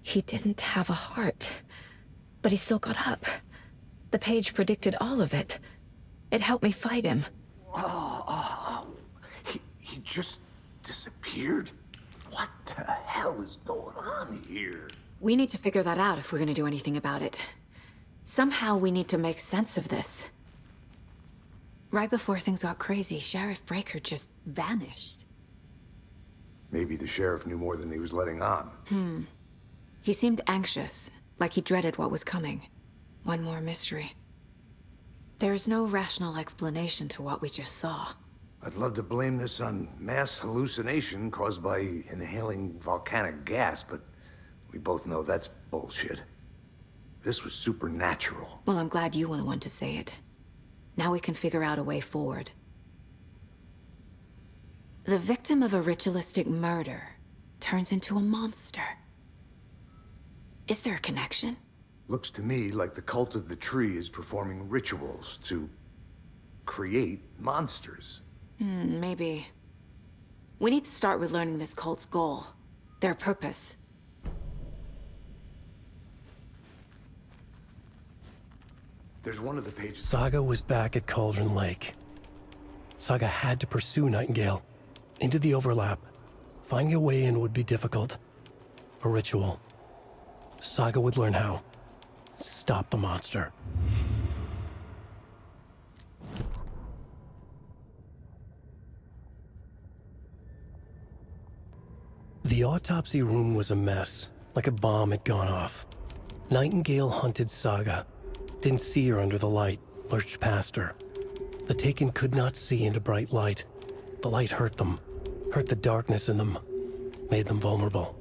He didn't have a heart, but he still got up. The page predicted all of it. It helped me fight him. He just disappeared? What the hell is going on here? We need to figure that out if we're gonna do anything about it. Somehow we need to make sense of this. Right before things got crazy, Sheriff Breaker just vanished. Maybe the sheriff knew more than he was letting on. He seemed anxious, like he dreaded what was coming. One more mystery. There's no rational explanation to what we just saw. I'd love to blame this on mass hallucination caused by inhaling volcanic gas, but we both know that's bullshit. This was supernatural. Well, I'm glad you were the one to say it. Now we can figure out a way forward. The victim of a ritualistic murder turns into a monster. Is there a connection? Looks to me like the cult of the tree is performing rituals to create monsters. Maybe. We need to start with learning this cult's goal, their purpose. There's one of the pages. Saga was back at Cauldron Lake. Saga had to pursue Nightingale into the overlap. Finding a way in would be difficult. A ritual. Saga would learn how. Stop the monster. The autopsy room was a mess, like a bomb had gone off. Nightingale hunted Saga. Didn't see her under the light, lurched past her. The Taken could not see into bright light. The light hurt them, hurt the darkness in them, made them vulnerable.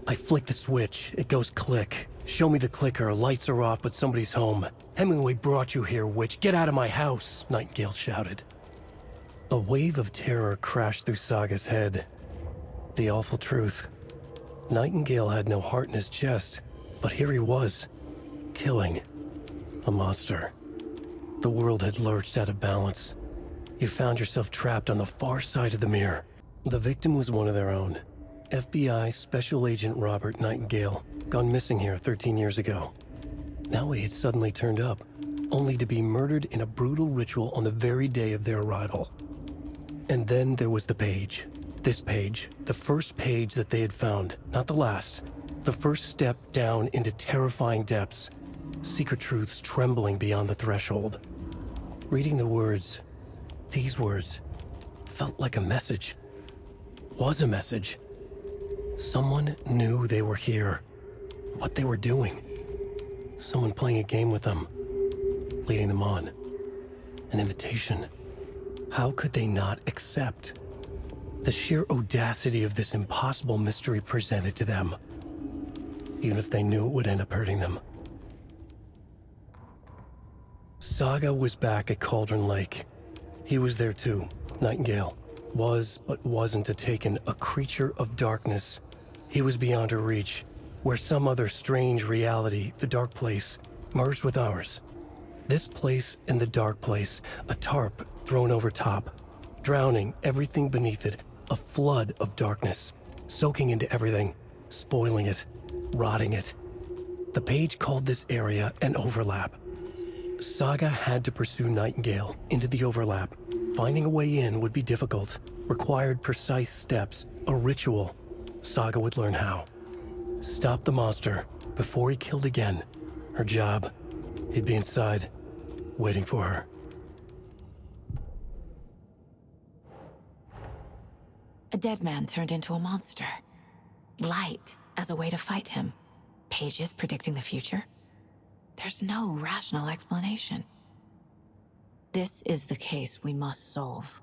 I flick the switch, it goes click. Show me the clicker, lights are off, but somebody's home. Hemingway brought you here, witch. Get out of my house, Nightingale shouted. A wave of terror crashed through Saga's head. The awful truth. Nightingale had no heart in his chest, but here he was, killing a monster. The world had lurched out of balance. You found yourself trapped on the far side of the mirror. The victim was one of their own. FBI Special Agent Robert Nightingale, gone missing here 13 years ago. Now he had suddenly turned up, only to be murdered in a brutal ritual on the very day of their arrival. And then there was the page. This page, the first page that they had found, not the last. The first step down into terrifying depths. Secret truths trembling beyond the threshold. Reading the words, these words, felt like a message. Was a message. Someone knew they were here, what they were doing. Someone playing a game with them, leading them on. An invitation. How could they not accept? The sheer audacity of this impossible mystery presented to them, even if they knew it would end up hurting them. Saga was back at Cauldron Lake. He was there too, Nightingale. Was, but wasn't a Taken, a creature of darkness. He was beyond her reach, where some other strange reality, the dark place, merged with ours. This place and the dark place, a tarp thrown over top, drowning everything beneath it, a flood of darkness, soaking into everything, spoiling it, rotting it. The page called this area an overlap. Saga had to pursue Nightingale into the overlap. Finding a way in would be difficult, required precise steps, a ritual. Saga would learn how. Stop the monster before he killed again. Her job, he'd be inside, waiting for her. A dead man turned into a monster. Light as a way to fight him. Pages predicting the future. There's no rational explanation. This is the case we must solve.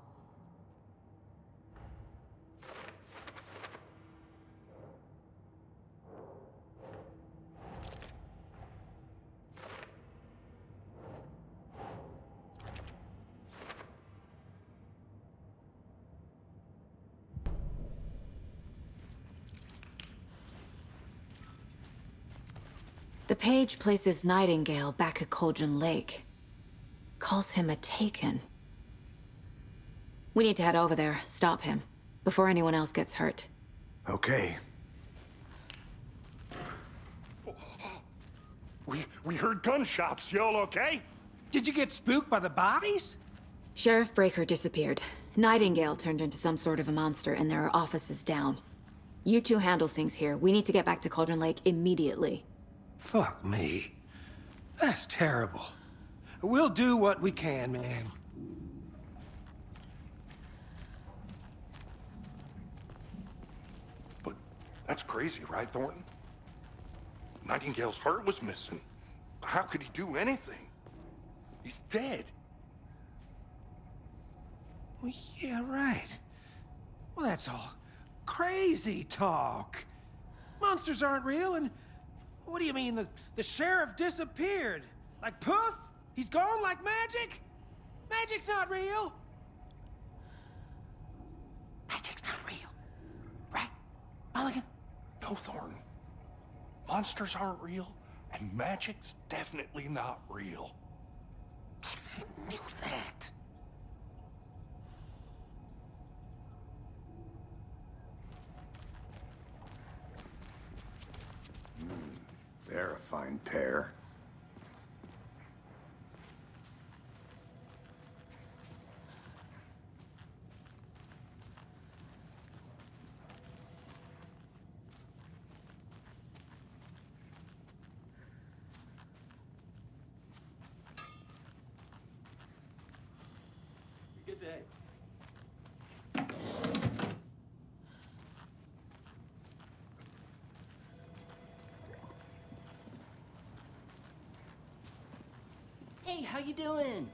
The page places Nightingale back at Cauldron Lake. Calls him a Taken. We need to head over there, stop him, before anyone else gets hurt. Okay. We heard gunshots. You all okay? Did you get spooked by the bodies? Sheriff Breaker disappeared. Nightingale turned into some sort of a monster, and there are offices down. You two handle things here. We need to get back to Cauldron Lake immediately. Fuck me. That's terrible. We'll do what we can, man. But that's crazy, right, Thornton? Nightingale's heart was missing. How could he do anything? He's dead. Well, yeah, right. Well, that's all crazy talk. Monsters aren't real, and what do you mean the sheriff disappeared? Like poof? He's gone like magic? Magic's not real. Magic's not real. Right, Mulligan? No, Thornton. Monsters aren't real, and magic's definitely not real. I knew that. They're a fine pair. Good day. Hey, how you doing?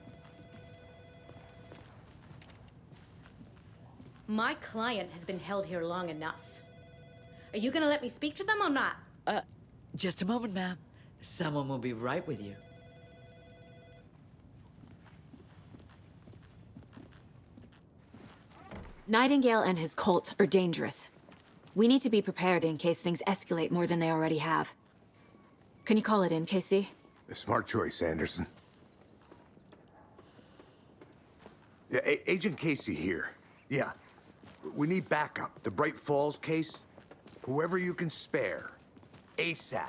My client has been held here long enough. Are you gonna let me speak to them or not? Just a moment, ma'am. Someone will be right with you. Nightingale and his cult are dangerous. We need to be prepared in case things escalate more than they already have. Can you call it in, Casey? A smart choice, Anderson. Yeah, Agent Casey here. Yeah. We need backup. The Braight-Fall's case. Whoever you can spare. ASAP.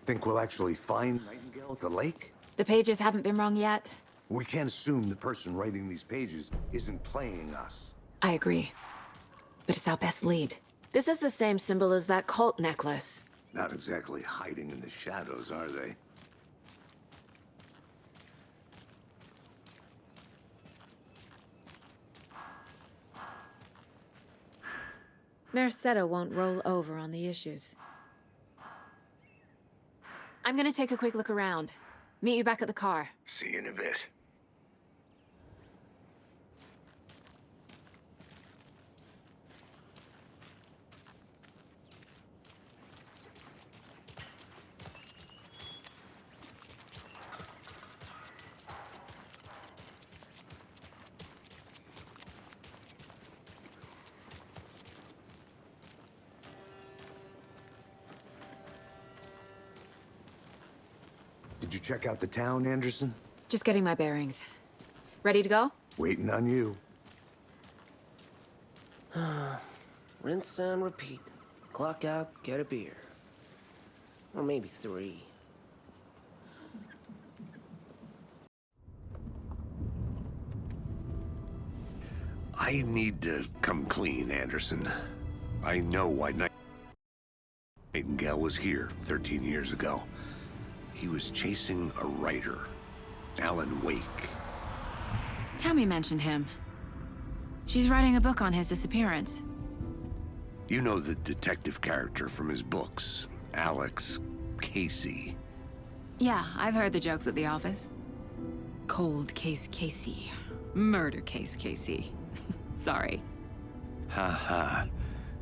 Think we'll actually find Nightingale at the lake? The pages haven't been wrong yet. We can't assume the person writing these pages isn't playing us. I agree. But it's our best lead. This is the same symbol as that cult necklace. Not exactly hiding in the shadows, are they? Mercado won't roll over on the issues. I'm gonna take a quick look around. Meet you back at the car. See you in a bit. Did you check out the town, Anderson? Just getting my bearings. Ready to go? Waiting on you. Rinse and repeat. Clock out, get a beer. Or maybe 3. I need to come clean, Anderson. I know why Nightingale was here 13 years ago. He was chasing a writer, Alan Wake. Tammy mentioned him. She's writing a book on his disappearance. You know the detective character from his books, Alex Casey. Yeah, I've heard the jokes at the office. Cold case Casey. Murder case Casey. Sorry. Ha ha.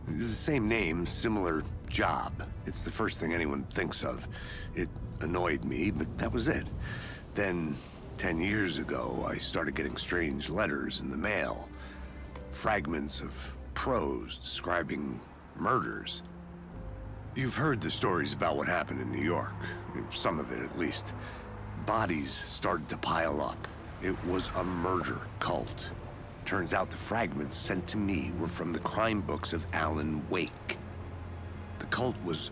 It's the same name, similar job. It's the first thing anyone thinks of. It annoyed me, but that was it. Then, 10 years ago, I started getting strange letters in the mail. Fragments of prose describing murders. You've heard the stories about what happened in New York. Some of it, at least. Bodies started to pile up. It was a murder cult. Turns out the fragments sent to me were from the crime books of Alan Wake. The cult was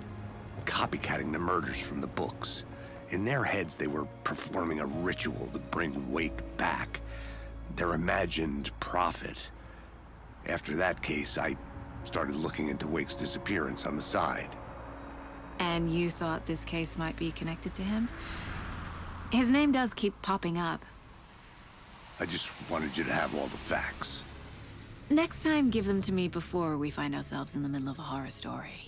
copycatting the murders from the books. In their heads, they were performing a ritual to bring Wake back. Their imagined prophet. After that case, I started looking into Wake's disappearance on the side. And you thought this case might be connected to him? His name does keep popping up. I just wanted you to have all the facts. Next time, give them to me before we find ourselves in the middle of a horror story.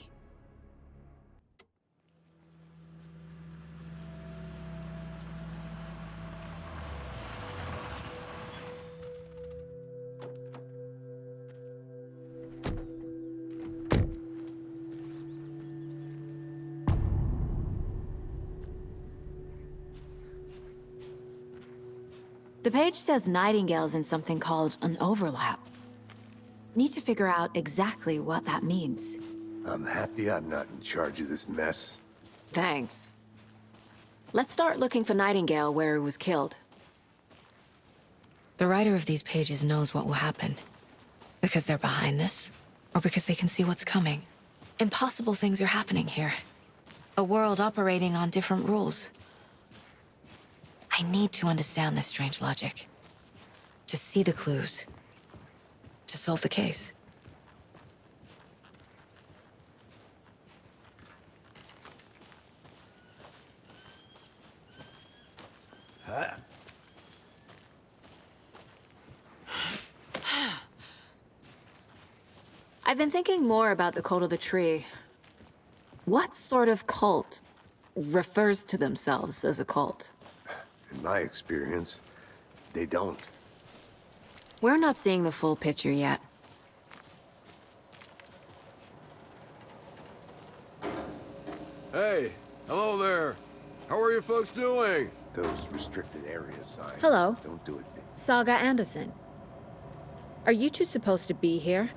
The page says Nightingale's in something called an overlap. Need to figure out exactly what that means. I'm happy I'm not in charge of this mess. Thanks. Let's start looking for Nightingale where he was killed. The writer of these pages knows what will happen. Because they're behind this, or because they can see what's coming. Impossible things are happening here. A world operating on different rules. I need to understand this strange logic. To see the clues. To solve the case. I've been thinking more about the cult of the tree. What sort of cult refers to themselves as a cult? In my experience, they don't. We're not seeing the full picture yet. Hey, hello there. How are you folks doing? Those restricted area signs. Hello. Don't do it. Saga Андерсон. Are you two supposed to be here?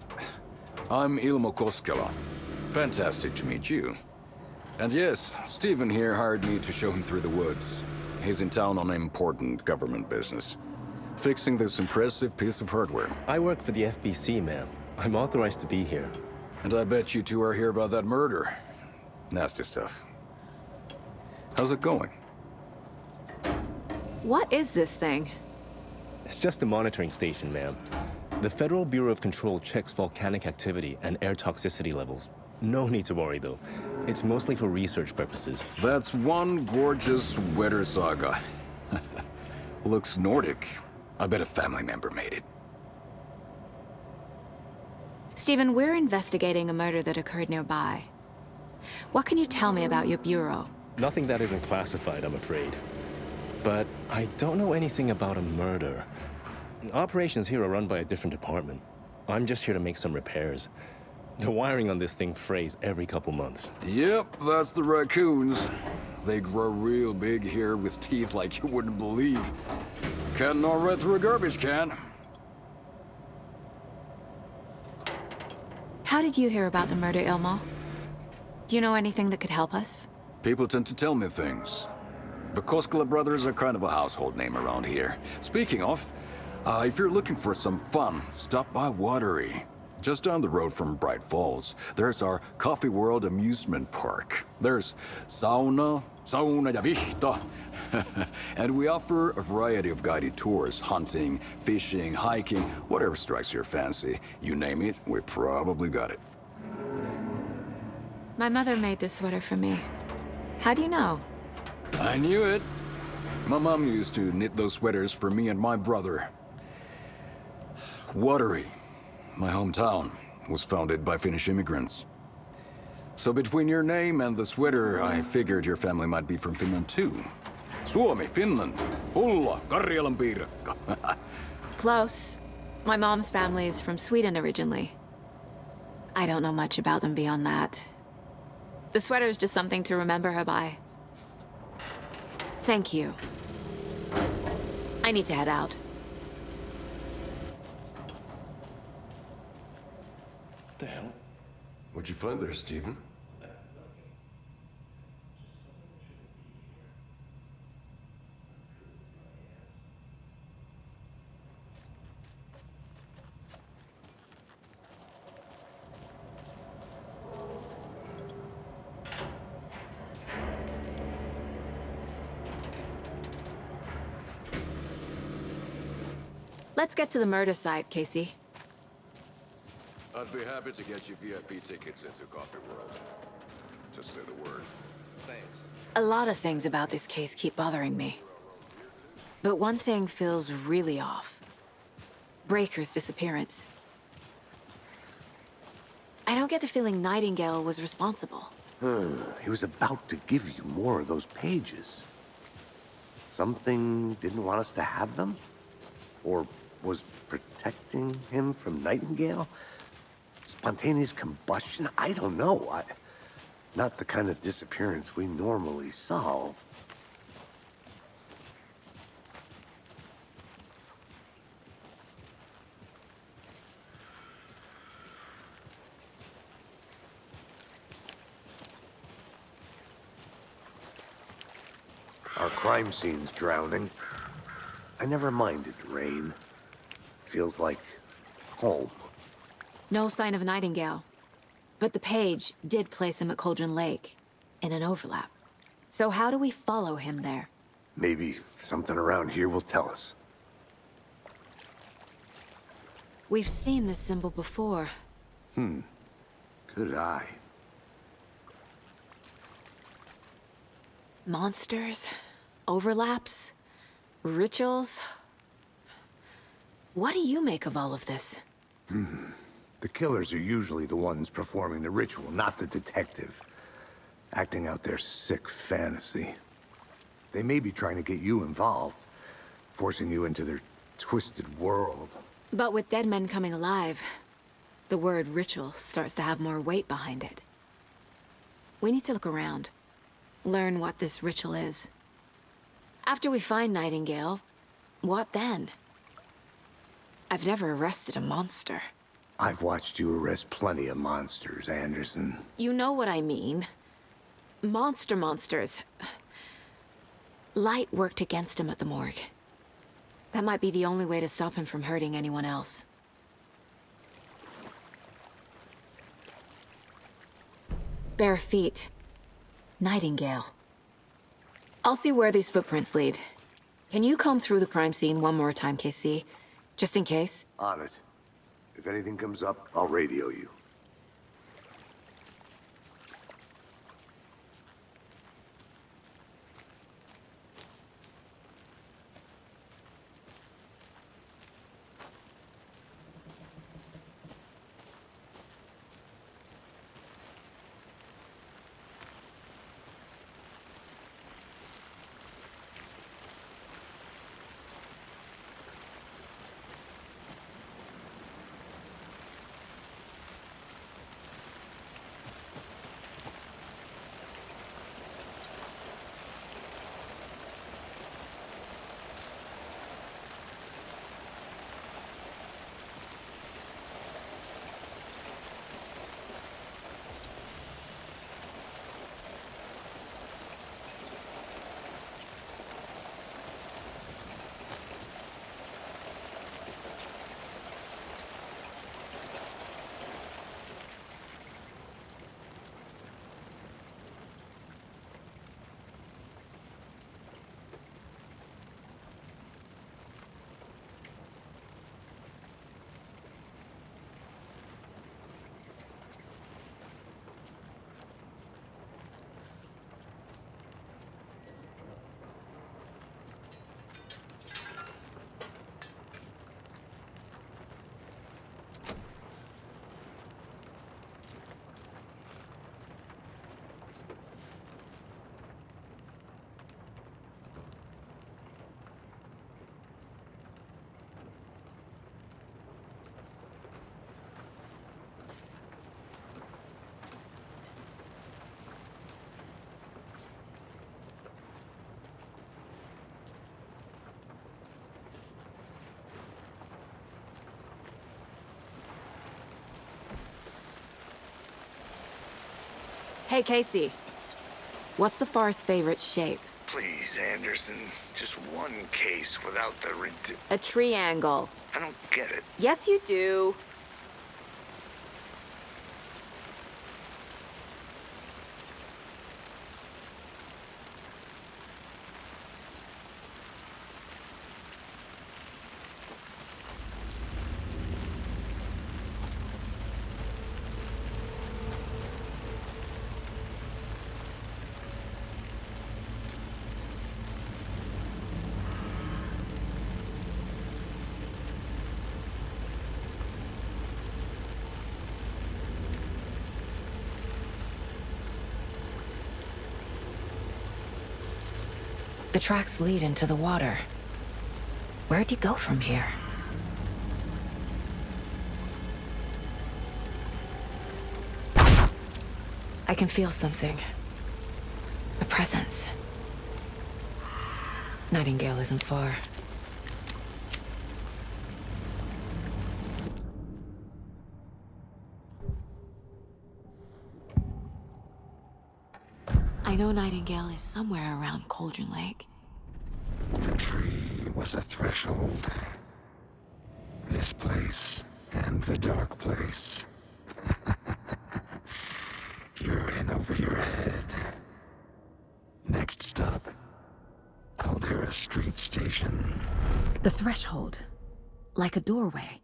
I'm Ilmo Koskela. Fantastic to meet you. And yes, Stephen here hired me to show him through the woods. He's in town on important government business. Fixing this impressive piece of hardware. I work for the FBC, ma'am. I'm authorized to be here. And I bet you two are here about that murder. Nasty stuff. How's it going? What is this thing? It's just a monitoring station, ma'am. The Federal Bureau of Control checks volcanic activity and air toxicity levels. No need to worry, though. It's mostly for research purposes. That's one gorgeous sweater, Saga. Looks Nordic. I bet a family member made it. Stephen, we're investigating a murder that occurred nearby. What can you tell me about your bureau? Nothing that isn't classified, I'm afraid. But I don't know anything about a murder. Operations here are run by a different department. I'm just here to make some repairs. The wiring on this thing frays every couple months. Yep, that's the raccoons. They grow real big here with teeth like you wouldn't believe. Can't gnaw right through a garbage can. How did you hear about the murder, Ilmo? Do you know anything that could help us? People tend to tell me things. The Koskela brothers are kind of a household name around here. Speaking of, if you're looking for some fun, stop by Watery. Just down the road from Braight-Fals, there's our Coffee World amusement park. There's sauna ja vihta. And we offer a variety of guided tours, hunting, fishing, hiking, whatever strikes your fancy. You name it, we probably got it. My mother made this sweater for me. How do you know? I knew it. My mom used to knit those sweaters for me and my brother. Watery, my hometown, was founded by Finnish immigrants. So between your name and the sweater, I figured your family might be from Finland too. Suomi, Finland, Pulla, Karjalan piirakka. Close. My mom's family is from Sweden originally. I don't know much about them beyond that. The sweater is just something to remember her by. Thank you. I need to head out. What the hell? What'd you find there, Stephen? Let's get to the murder site, Casey. I'd be happy to get you VIP tickets into Coffee World. Just say the word. Thanks. A lot of things about this case keep bothering me. But one thing feels really off. Breaker's disappearance. I don't get the feeling Nightingale was responsible. He was about to give you more of those pages. Something didn't want us to have them? Or was protecting him from Nightingale? Spontaneous combustion? I don't know. Not the kind of disappearance we normally solve. Our crime scene's drowning. I never minded rain. Feels like home. No sign of Nightingale. But the page did place him at Cauldron Lake, in an overlap. So how do we follow him there? Maybe something around here will tell us. We've seen this symbol before. Good eye. Monsters? Overlaps? Rituals? What do you make of all of this? The killers are usually the ones performing the ritual, not the detective. Acting out their sick fantasy. They may be trying to get you involved, forcing you into their twisted world. But with dead men coming alive, the word ritual starts to have more weight behind it. We need to look around. Learn what this ritual is. After we find Nightingale, what then? I've never arrested a monster. I've watched you arrest plenty of monsters, Anderson. You know what I mean. Monsters. Light worked against him at the morgue. That might be the only way to stop him from hurting anyone else. Bare feet. Nightingale. I'll see where these footprints lead. Can you comb through the crime scene one more time, KC? Just in case? On it. If anything comes up, I'll radio you. Hey, Casey. What's the far's favorite shape? Please, Anderson. Just one case without the A triangle. I don't get it. Yes, you do. tracks lead into the water. Where'd he go from here? I can feel something. A presence. Nightingale isn't far. I know Nightingale is somewhere around Cauldron Lake. The tree was a threshold. This place and the dark place. You're in over your head. Next stop, Caldera Street Station. The threshold. Like a doorway.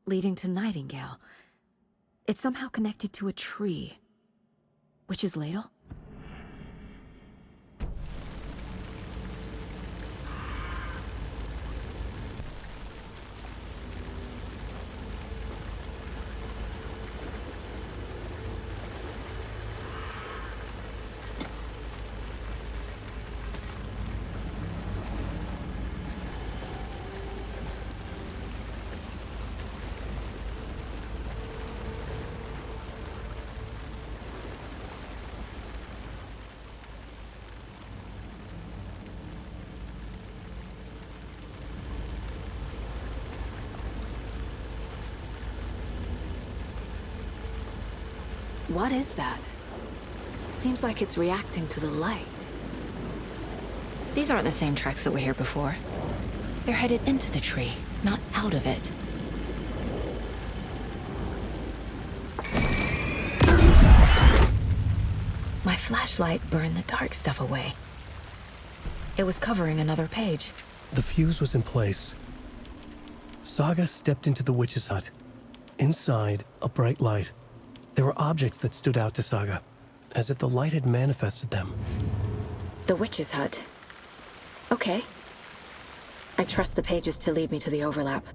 Leading to Nightingale. It's somehow connected to a tree. Witch's Ladle? What is that? Seems like it's reacting to the light. These aren't the same tracks that were here before. They're headed into the tree, not out of it. My flashlight burned the dark stuff away. It was covering another page. The fuse was in place. Saga stepped into the witch's hut. Inside, a bright light. There were objects that stood out to Saga, as if the light had manifested them. The witch's hut. Okay. I trust the pages to lead me to the overlap.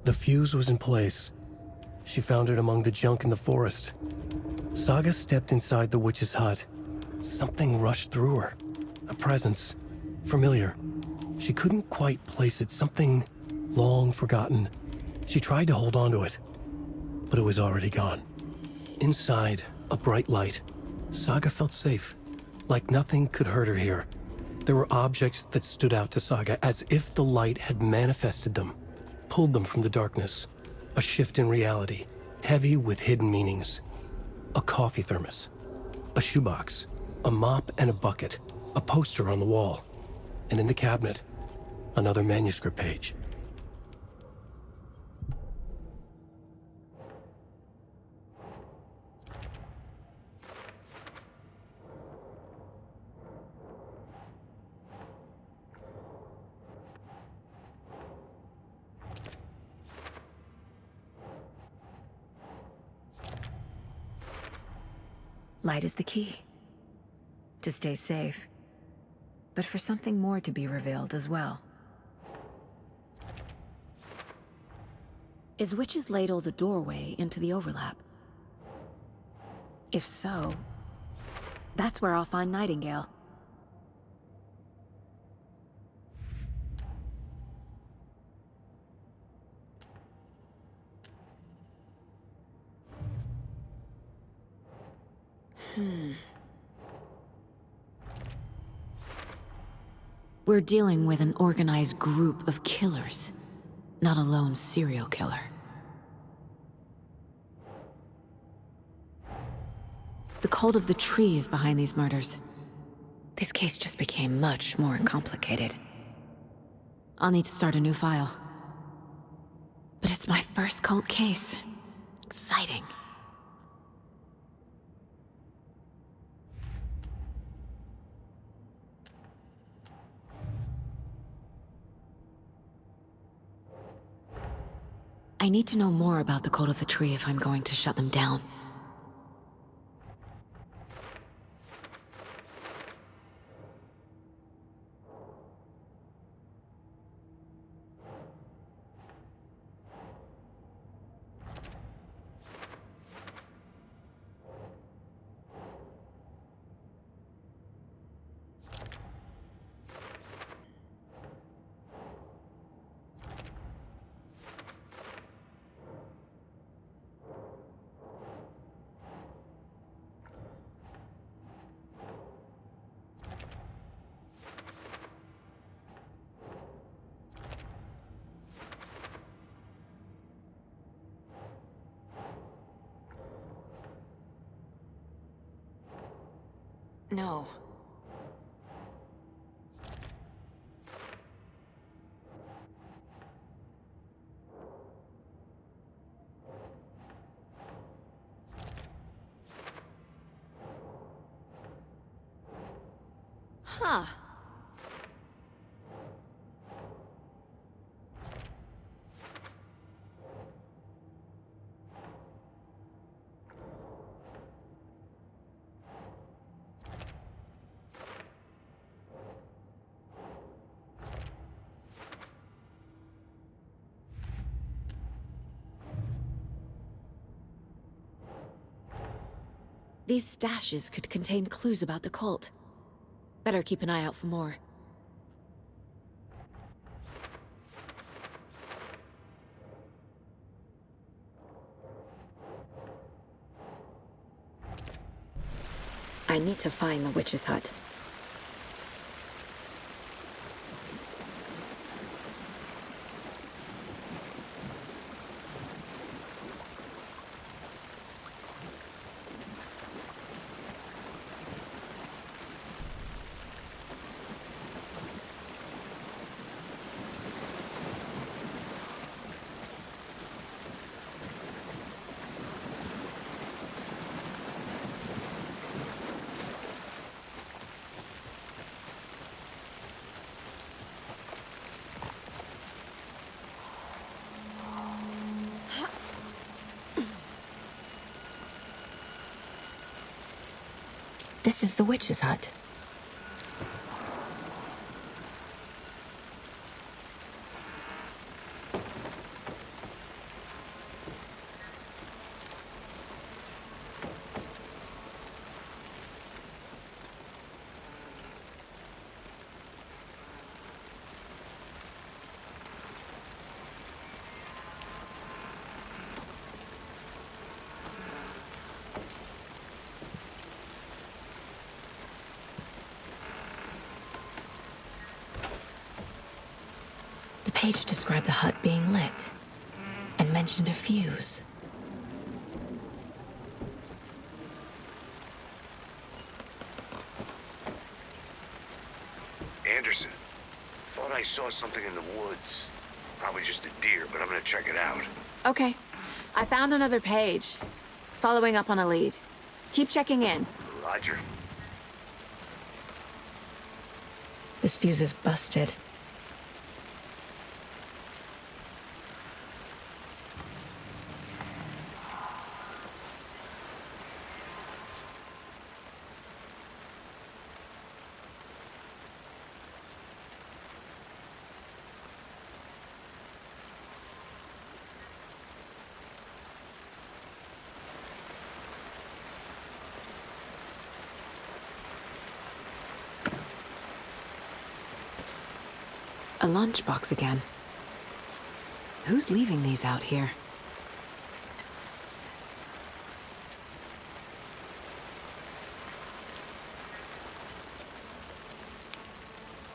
The fuse was in place. She found it among the junk in the forest. Saga stepped inside the witch's hut. Something rushed through her. A presence. Familiar. She couldn't quite place it. Something long forgotten. She tried to hold on to it, but it was already gone. Inside, a bright light. Saga felt safe, like nothing could hurt her here. There were objects that stood out to Saga as if the light had manifested them, pulled them from the darkness. A shift in reality, heavy with hidden meanings. A coffee thermos, a shoebox, a mop and a bucket, a poster on the wall, and in the cabinet, another manuscript page. Light is the key. To stay safe. But for something more to be revealed as well. Is Witch's Ladle the doorway into the overlap? If so, that's where I'll find Nightingale. We're dealing with an organized group of killers, not a lone serial killer. The cult of the tree is behind these murders. This case just became much more complicated. I'll need to start a new file. But it's my first cult case. Exciting. I need to know more about the cult of the tree if I'm going to shut them down. No. Huh. These stashes could contain clues about the cult. Better keep an eye out for more. I need to find the witch's hut. This is the witch's hut. The page described the hut being lit and mentioned a fuse. Anderson, thought I saw something in the woods. Probably just a deer, but I'm gonna check it out. Okay. I found another page. Following up on a lead. Keep checking in. Roger. This fuse is busted. A lunchbox again. Who's leaving these out here?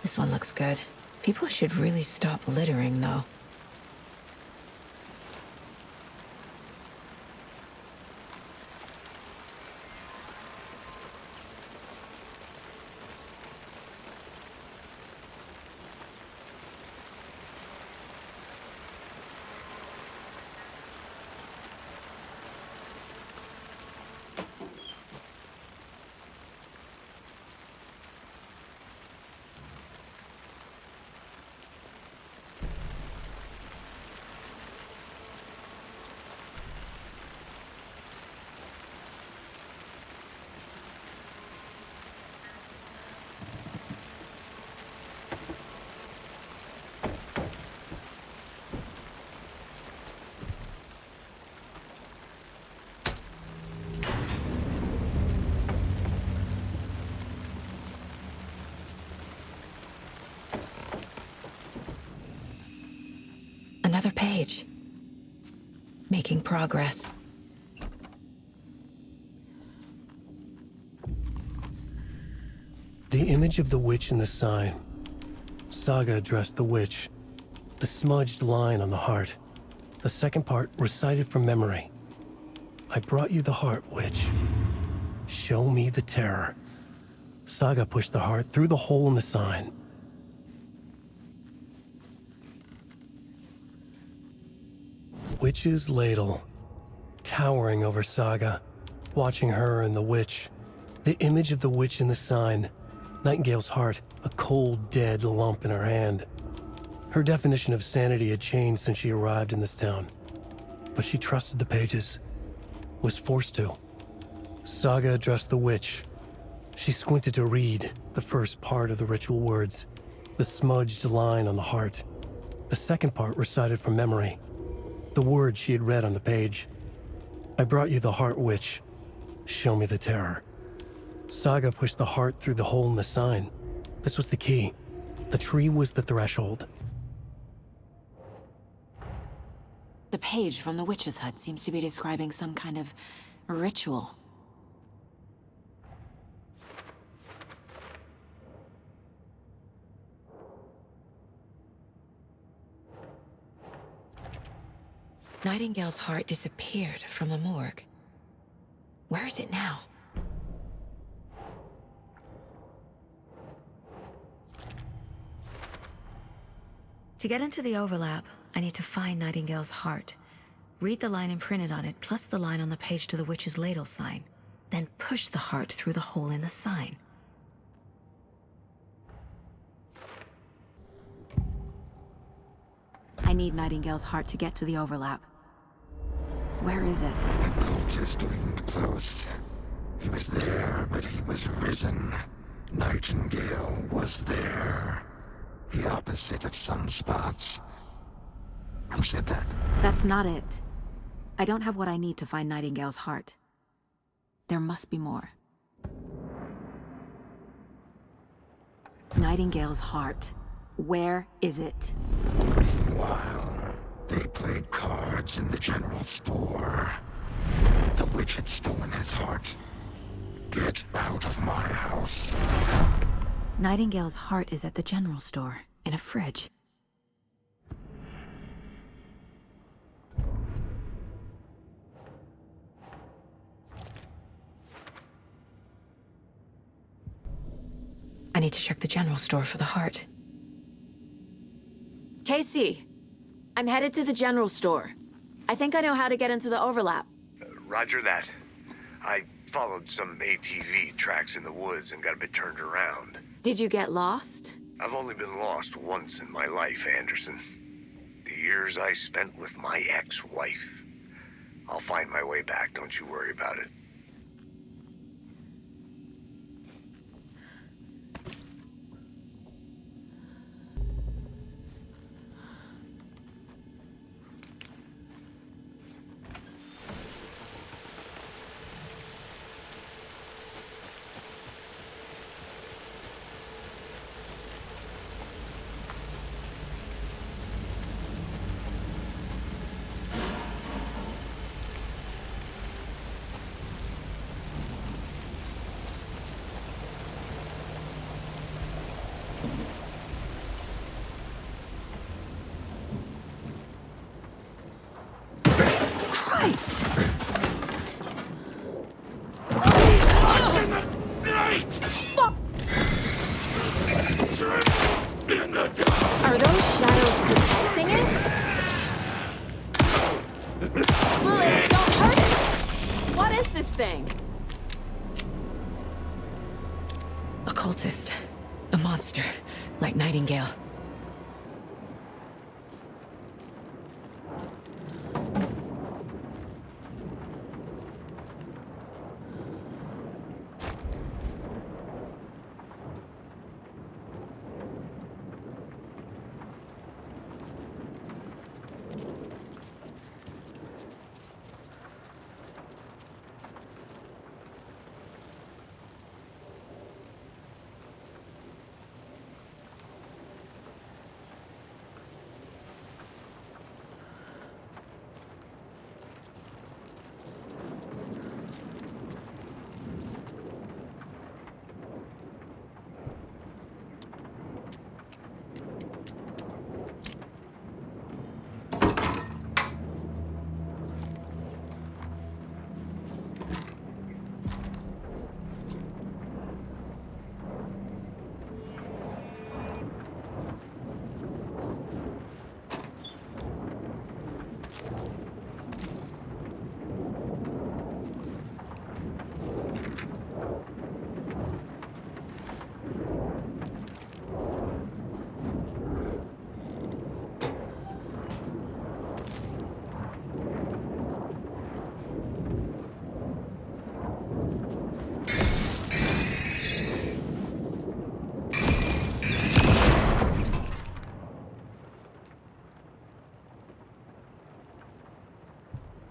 This one looks good. People should really stop littering, though. Another page. Making progress. The image of the witch in the sign. Saga addressed the witch. The smudged line on the heart. The second part recited from memory. I brought you the heart, witch. Show me the terror. Saga pushed the heart through the hole in the sign. Witch's ladle, towering over Saga, watching her and the witch. The image of the witch in the sign, Nightingale's heart, a cold, dead lump in her hand. Her definition of sanity had changed since she arrived in this town. But she trusted the pages, was forced to. Saga addressed the witch. She squinted to read the first part of the ritual words, the smudged line on the heart. The second part recited from memory, the words she had read on the page. I brought you the heart, witch. Show me the terror. Saga pushed the heart through the hole in the sign. This was the key. The tree was the threshold. The page from the witch's hut seems to be describing some kind of ritual. Nightingale's heart disappeared from the morgue. Where is it now? To get into the overlap, I need to find Nightingale's heart. Read the line imprinted on it, plus the line on the page to the witch's ladle sign. Then push the heart through the hole in the sign. I need Nightingale's heart to get to the overlap. Where is it? The cultist leaned close. He was there, but he was risen. Nightingale was there. The opposite of sunspots. Who said that? That's not it. I don't have what I need to find Nightingale's heart. There must be more. Nightingale's heart. Where is it? Meanwhile, they played cards in the general store. The witch had stolen his heart. Get out of my house. Nightingale's heart is at the general store, in a fridge. I need to check the general store for the heart. Casey, I'm headed to the general store. I think I know how to get into the overlap. Roger that. I followed some ATV tracks in the woods and got a bit turned around. Did you get lost? I've only been lost once in my life, Anderson. The years I spent with my ex-wife. I'll find my way back, don't you worry about it. Christ! Are those shadows protecting it? Bullets don't hurt it! What is this thing? A cultist. A monster. Like Nightingale.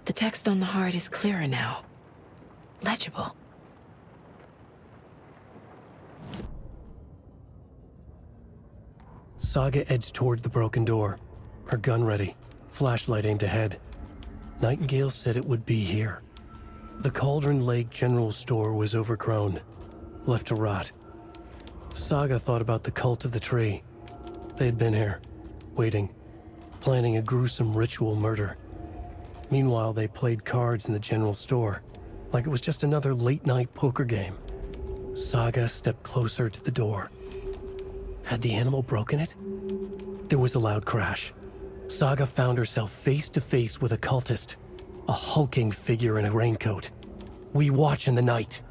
The text on the heart is clearer now. Legible. Saga edged toward the broken door, her gun ready, flashlight aimed ahead. Nightingale said it would be here. The Cauldron Lake General Store was overgrown, left to rot. Saga thought about the cult of the tree. They had been here, waiting, planning a gruesome ritual murder. Meanwhile, they played cards in the general store, like it was just another late-night poker game. Saga stepped closer to the door. Had the animal broken it? There was a loud crash. Saga found herself face to face with a cultist, a hulking figure in a raincoat. We watch in the night,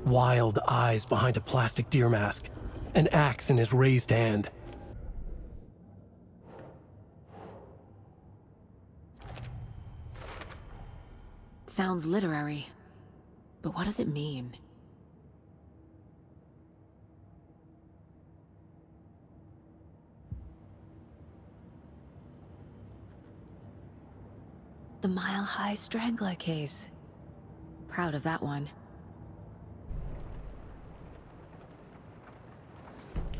wild eyes behind a plastic deer mask, an axe in his raised hand. Sounds literary, but what does it mean? The Mile High Strangler case. Proud of that one.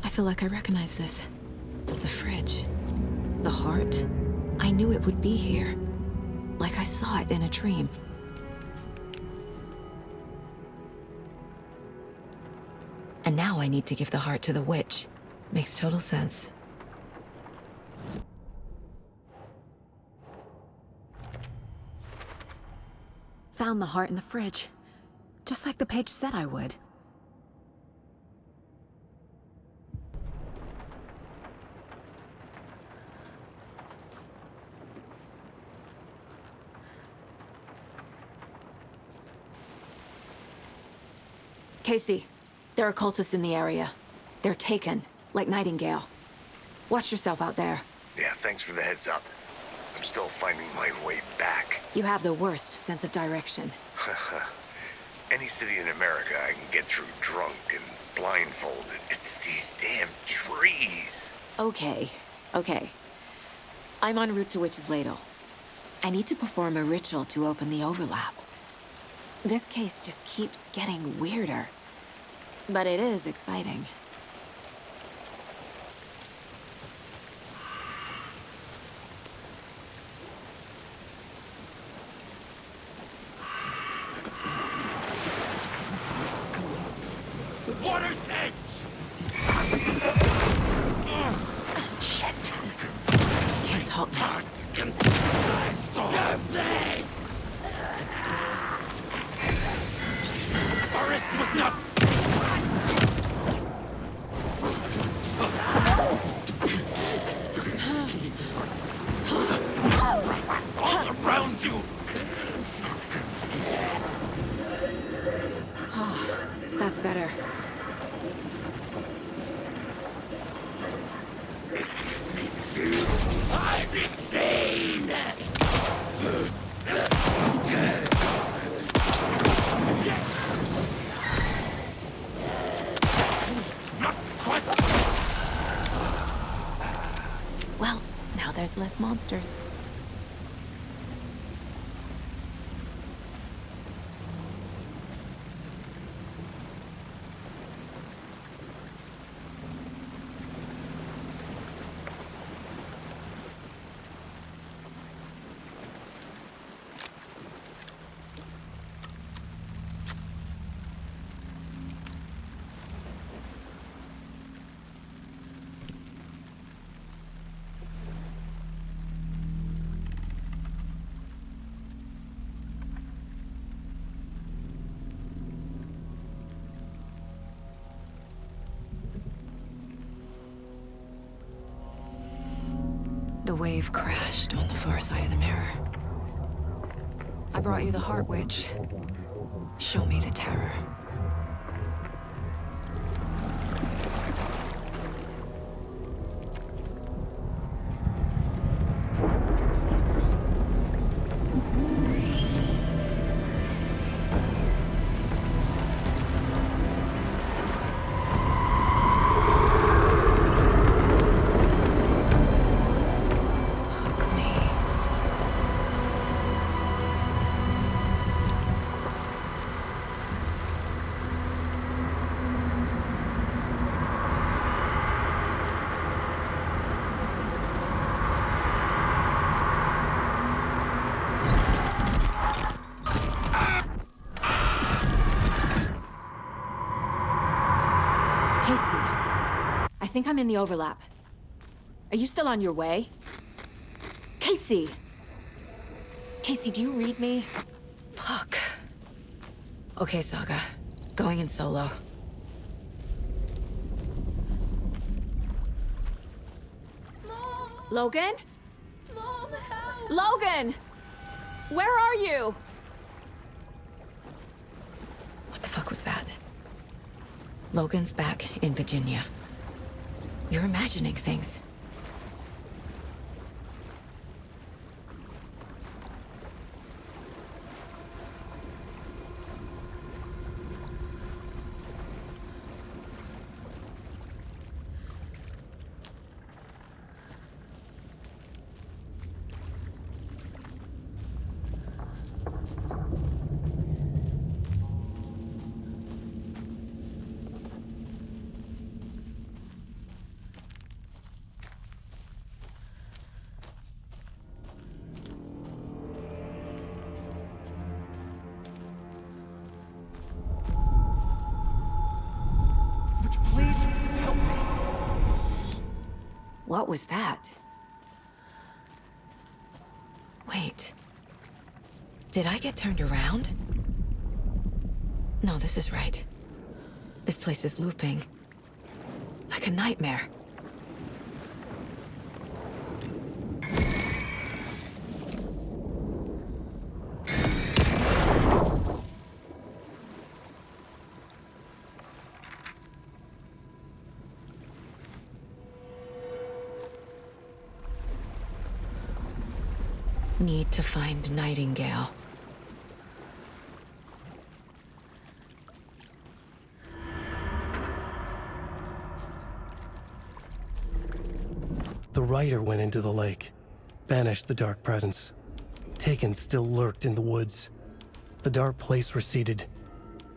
I feel like I recognize this. The fridge. The heart. I knew it would be here. Like I saw it in a dream. And now I need to give the heart to the witch. Makes total sense. Found the heart in the fridge. Just like the page said I would. Casey, there are cultists in the area. They're taken, like Nightingale. Watch yourself out there. Yeah, thanks for the heads up. I'm still finding my way back. You have the worst sense of direction. Any city in America I can get through drunk and blindfolded. It's these damn trees. Okay. I'm en route to Witch's Ladle. I need to perform a ritual to open the overlap. This case just keeps getting weirder. But it is exciting. Water's edge! Shit. Can't talk now. Forest was not. All around you. That's better. I disdain. Not quite. Well, now there's less monsters. The wave crashed on the far side of the mirror. I brought you the Heart Witch. Show me the terror. think I'm in the overlap. Are you still on your way? Casey! Casey, do you read me? Fuck. Okay, Saga. Going in solo. Mom! Logan? Mom, help! Logan! Where are you? What the fuck was that? Logan's back in Virginia. You're imagining things. Please help me. What was that? Wait. Did I get turned around? No, this is right. This place is looping. Like a nightmare. Need to find Nightingale. The writer went into the lake, banished the dark presence. Taken still lurked in the woods. The dark place receded.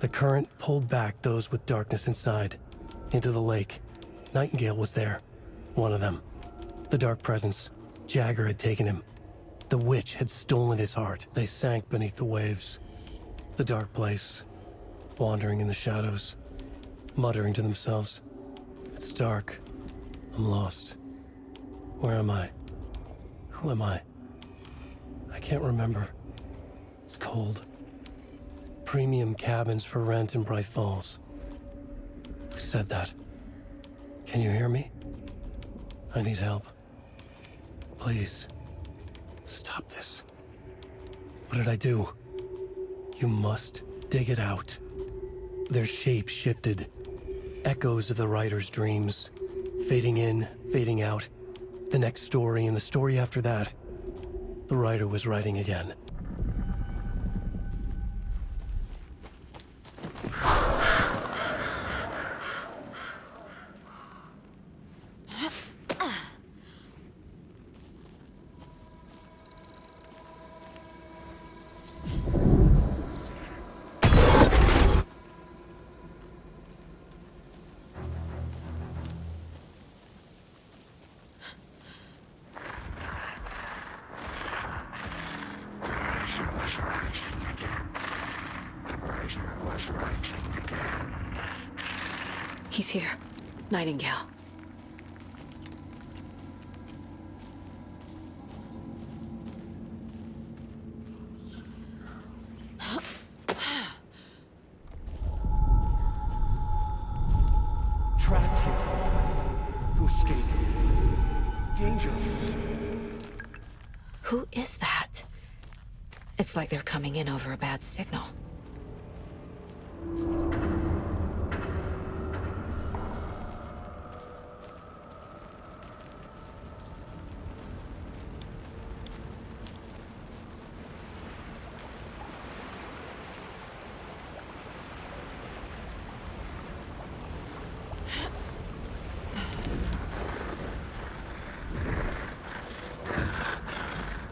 The current pulled back those with darkness inside, into the lake. Nightingale was there, one of them. The dark presence, Jagger had taken him. The witch had stolen his heart. They sank beneath the waves. The dark place, wandering in the shadows, muttering to themselves. It's dark. I'm lost. Where am I? Who am I? I can't remember. It's cold. Premium cabins for rent in Braight-Fals. Who said that? Can you hear me? I need help. Please. Stop this. What did I do? You must dig it out. Their shape shifted. Echoes of the writer's dreams. Fading in, fading out. The next story and the story after that. The writer was writing again. He's here. Nightingale. Trapped here. To escape. Danger. Who is that? It's like they're coming in over a bad signal.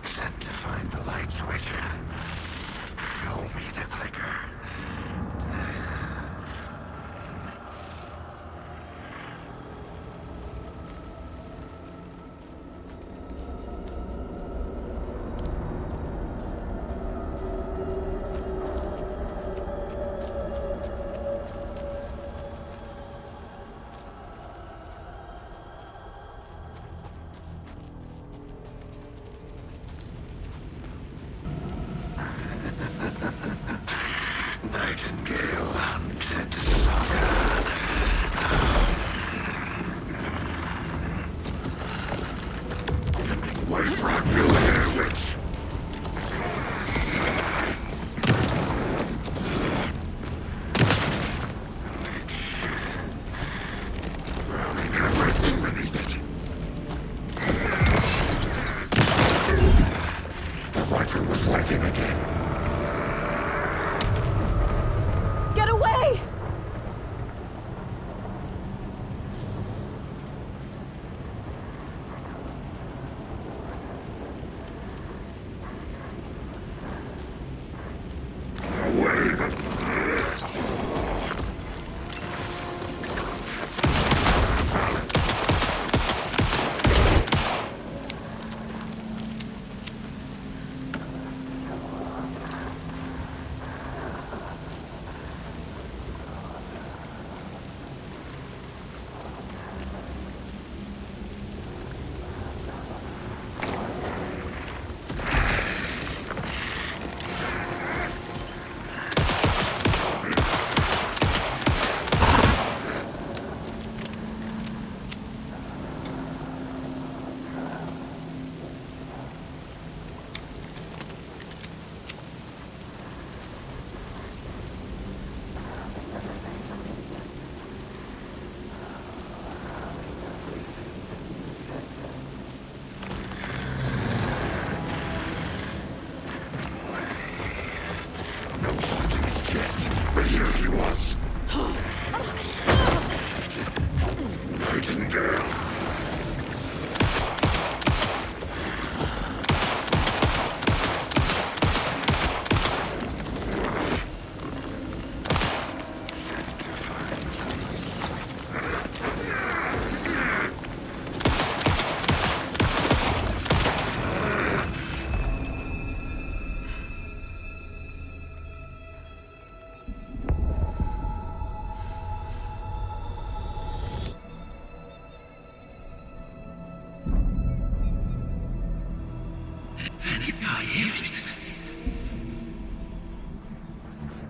Sent to find the light switch. Show me the clicker.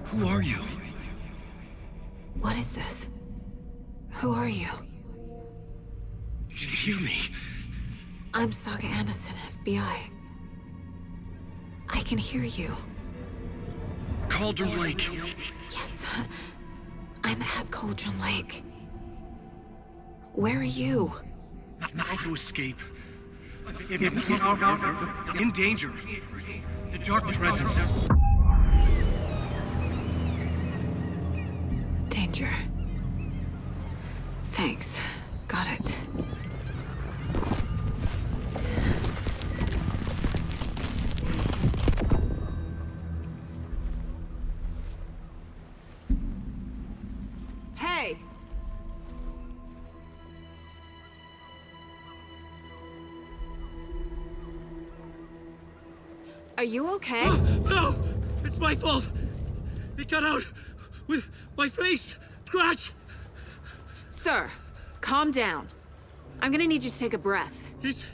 Who are you? What is this? Who are you? Hear me. I'm Saga Андерсон, FBI. I can hear you. Cauldron Lake. Yes, I'm at Cauldron Lake. Where are you? Not to escape. In danger. The dark presence. Danger. Thanks. Got it. Hey! Are you okay? No! It's my fault! It got out with my face! Scratch! Sir, calm down. I'm gonna need you to take a breath. He's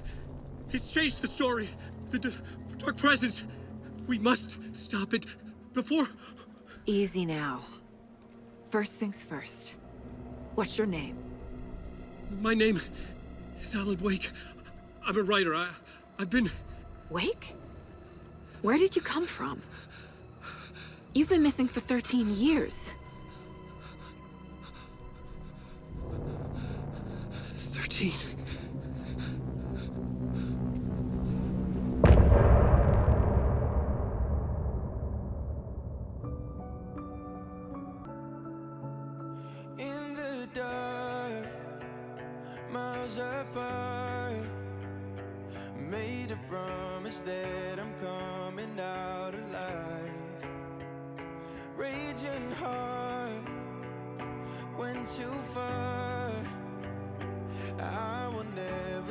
changed the story. The dark presence. We must stop it before... Easy now. First things first. What's your name? My name is Alan Wake. I'm a writer. I've been... Wake? Where did you come from? You've been missing for 13 years. 13. In the dark, miles apart, made a promise that I'm coming out alive. Raging heart went too far. I will never